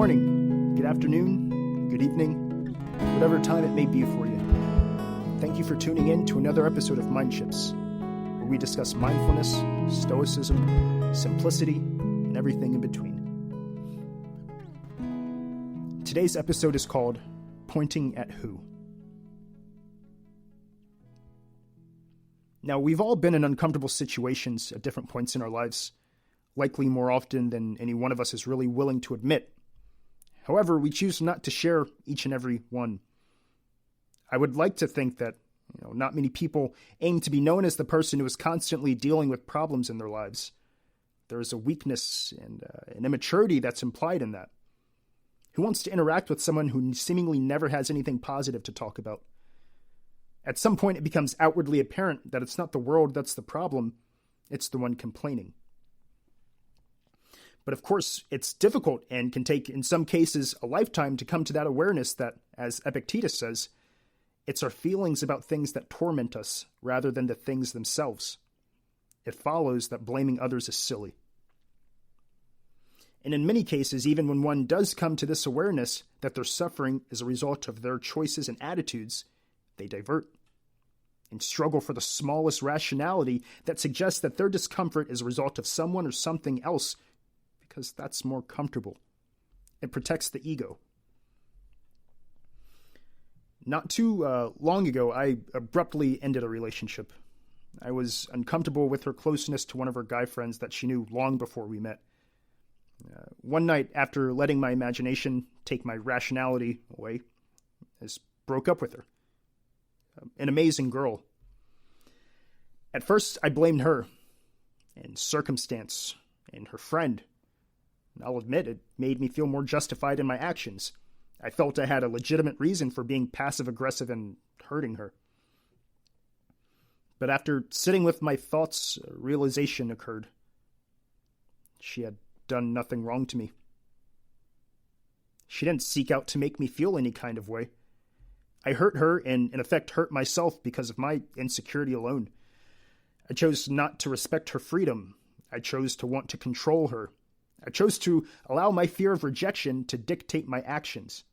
morning, good afternoon, good evening, whatever time it may be for you. Thank you for tuning in to another episode of MindChips, where we discuss mindfulness, stoicism, simplicity, and everything in between. Today's episode is called Pointing at Who. Now, we've all been in uncomfortable situations at different points in our lives, likely more often than any one of us is really willing to admit. However, we choose not to share each and every one. I would like to think that not many people aim to be known as the person who is constantly dealing with problems in their lives. There is a weakness and an immaturity that's implied in that. Who wants to interact with someone who seemingly never has anything positive to talk about? At some point, it becomes outwardly apparent that it's not the world that's the problem, it's the one complaining. But of course, it's difficult and can take, in some cases, a lifetime to come to that awareness that, as Epictetus says, it's our feelings about things that torment us rather than the things themselves. It follows that blaming others is silly. And in many cases, even when one does come to this awareness that their suffering is a result of their choices and attitudes, they divert and struggle for the smallest rationality that suggests that their discomfort is a result of someone or something else because that's more comfortable. It protects the ego. Not too long ago, I abruptly ended a relationship. I was uncomfortable with her closeness to one of her guy friends that she knew long before we met. One night, after letting my imagination take my rationality away, I just broke up with her. An amazing girl. At first, I blamed her, and circumstance, and her friend. And I'll admit, it made me feel more justified in my actions. I felt I had a legitimate reason for being passive-aggressive and hurting her. But after sitting with my thoughts, a realization occurred. She had done nothing wrong to me. She didn't seek out to make me feel any kind of way. I hurt her and, in effect, hurt myself because of my insecurity alone. I chose not to respect her freedom. I chose to want to control her. I chose to allow my fear of rejection to dictate my actions.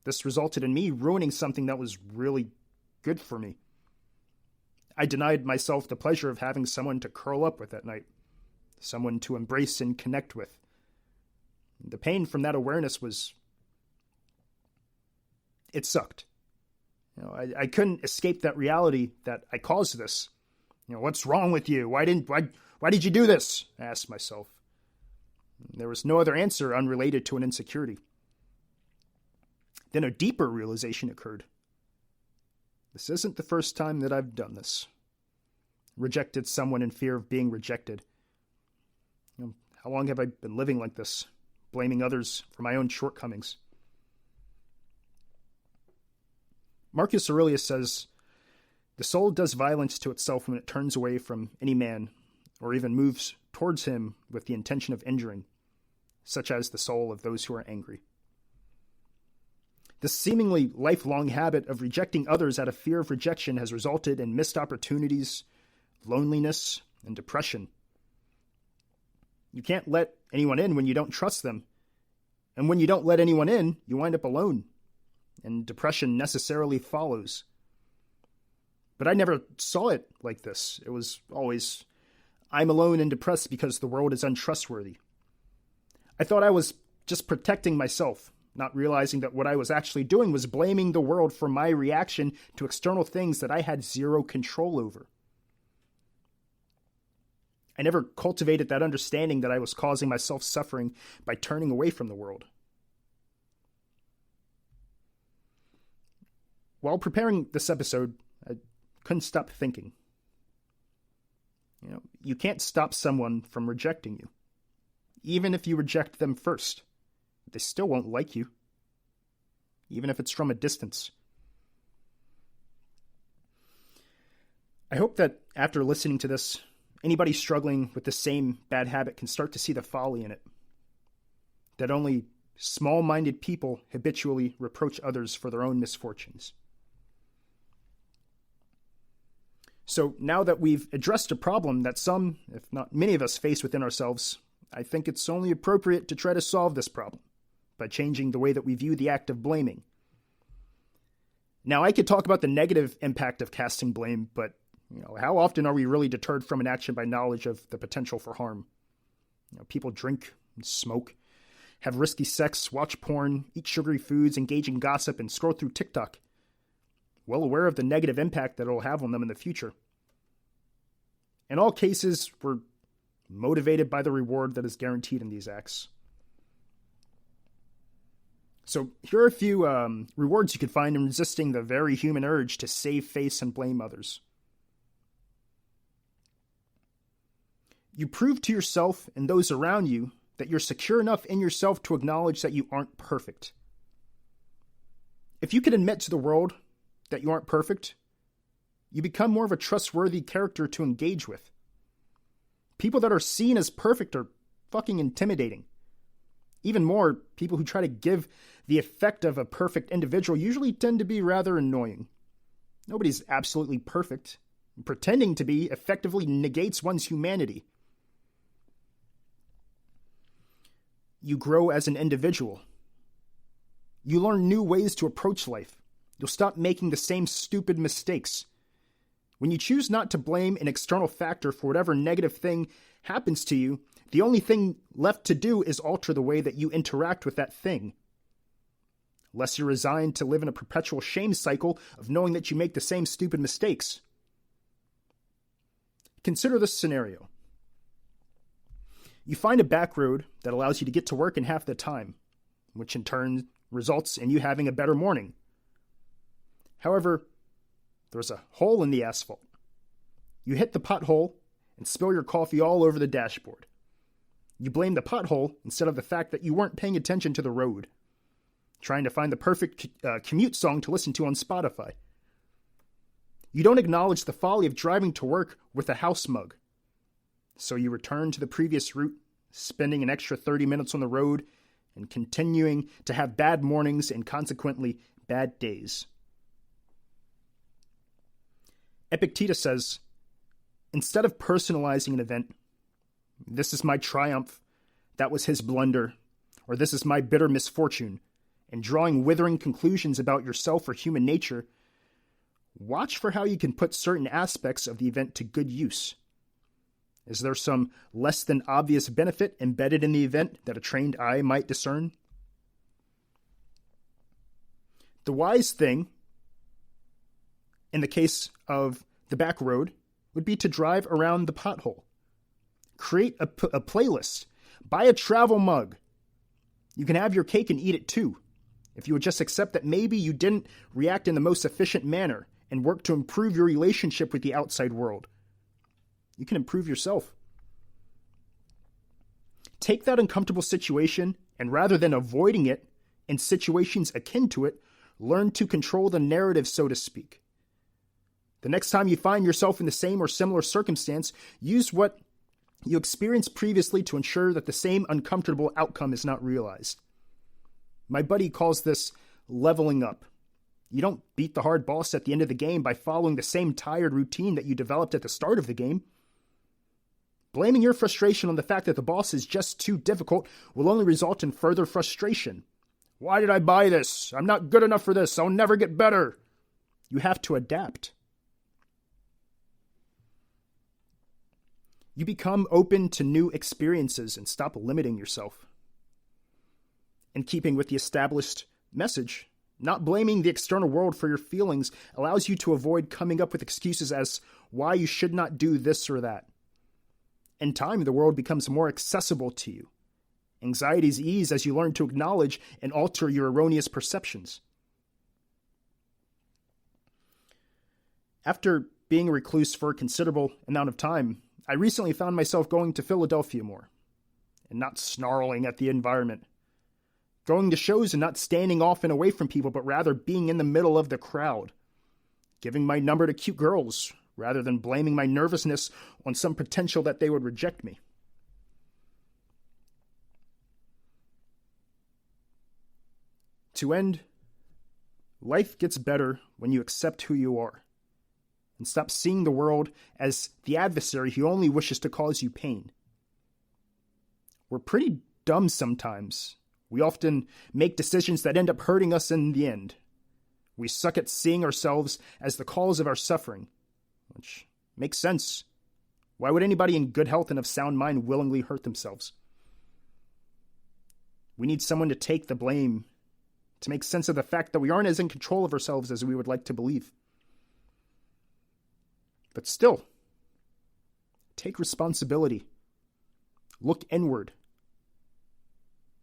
This resulted in me ruining something that was really good for me. I denied myself the pleasure of having someone to curl up with at night, someone to embrace and connect with. The pain from that awareness it sucked. I couldn't escape that reality that I caused this. What's wrong with you? Why did you do this? I asked myself. There was no other answer unrelated to an insecurity. Then a deeper realization occurred. This isn't the first time that I've done this. Rejected someone in fear of being rejected. How long have I been living like this, blaming others for my own shortcomings? Marcus Aurelius says, "The soul does violence to itself when it turns away from any man, or even moves towards him with the intention of injuring, such as the soul of those who are angry." This seemingly lifelong habit of rejecting others out of fear of rejection has resulted in missed opportunities, loneliness, and depression. You can't let anyone in when you don't trust them. And when you don't let anyone in, you wind up alone. And depression necessarily follows. But I never saw it like this. It was always, I'm alone and depressed because the world is untrustworthy. I thought I was just protecting myself, not realizing that what I was actually doing was blaming the world for my reaction to external things that I had zero control over. I never cultivated that understanding that I was causing myself suffering by turning away from the world. While preparing this episode, I couldn't stop thinking. You can't stop someone from rejecting you. Even if you reject them first, they still won't like you. Even if it's from a distance. I hope that after listening to this, anybody struggling with the same bad habit can start to see the folly in it. That only small-minded people habitually reproach others for their own misfortunes. So now that we've addressed a problem that some, if not many of us face within ourselves, I think it's only appropriate to try to solve this problem, by changing the way that we view the act of blaming. Now, I could talk about the negative impact of casting blame, but how often are we really deterred from an action by knowledge of the potential for harm? People drink and smoke, have risky sex, watch porn, eat sugary foods, engage in gossip, and scroll through TikTok, well aware of the negative impact that it'll have on them in the future. In all cases, we're motivated by the reward that is guaranteed in these acts. So here are a few rewards you could find in resisting the very human urge to save face and blame others. You prove to yourself and those around you that you're secure enough in yourself to acknowledge that you aren't perfect. If you can admit to the world that you aren't perfect, you become more of a trustworthy character to engage with. People that are seen as perfect are fucking intimidating. Even more, people who try to give the effect of a perfect individual usually tend to be rather annoying. Nobody's absolutely perfect. Pretending to be effectively negates one's humanity. You grow as an individual. You learn new ways to approach life. You'll stop making the same stupid mistakes. When you choose not to blame an external factor for whatever negative thing happens to you, the only thing left to do is alter the way that you interact with that thing. Lest you're resigned to live in a perpetual shame cycle of knowing that you make the same stupid mistakes. Consider this scenario. You find a back road that allows you to get to work in half the time, which in turn results in you having a better morning. However, there's a hole in the asphalt. You hit the pothole and spill your coffee all over the dashboard. You blame the pothole instead of the fact that you weren't paying attention to the road, trying to find the perfect commute song to listen to on Spotify. You don't acknowledge the folly of driving to work with a house mug. So you return to the previous route, spending an extra 30 minutes on the road and continuing to have bad mornings and consequently bad days. Epictetus says, instead of personalizing an event, this is my triumph, that was his blunder, or this is my bitter misfortune, and drawing withering conclusions about yourself or human nature, watch for how you can put certain aspects of the event to good use. Is there some less than obvious benefit embedded in the event that a trained eye might discern? The wise thing, in the case of the back road, would be to drive around the pothole. Create a playlist. Buy a travel mug. You can have your cake and eat it too, if you would just accept that maybe you didn't react in the most efficient manner and work to improve your relationship with the outside world. You can improve yourself. Take that uncomfortable situation and rather than avoiding it in situations akin to it, learn to control the narrative, so to speak. The next time you find yourself in the same or similar circumstance, use what you experienced previously to ensure that the same uncomfortable outcome is not realized. My buddy calls this leveling up. You don't beat the hard boss at the end of the game by following the same tired routine that you developed at the start of the game. Blaming your frustration on the fact that the boss is just too difficult will only result in further frustration. Why did I buy this? I'm not good enough for this. I'll never get better. You have to adapt. You become open to new experiences and stop limiting yourself. In keeping with the established message, not blaming the external world for your feelings allows you to avoid coming up with excuses as why you should not do this or that. In time, the world becomes more accessible to you. Anxieties ease as you learn to acknowledge and alter your erroneous perceptions. After being a recluse for a considerable amount of time, I recently found myself going to Philadelphia more and not snarling at the environment. Going to shows and not standing off and away from people, but rather being in the middle of the crowd. Giving my number to cute girls rather than blaming my nervousness on some potential that they would reject me. To end, life gets better when you accept who you are and stop seeing the world as the adversary who only wishes to cause you pain. We're pretty dumb sometimes We often make decisions that end up hurting us in the end. We suck at seeing ourselves as the cause of our suffering, which makes sense. Why would anybody in good health and of sound mind willingly hurt themselves? We need someone to take the blame, to make sense of the fact that we aren't as in control of ourselves as we would like to believe. But still, take responsibility. Look inward.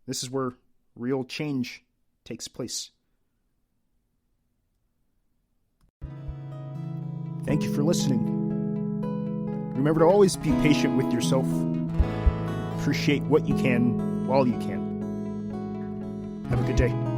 This is where real change takes place. Thank you for listening. Remember to always be patient with yourself. Appreciate what you can while you can. Have a good day.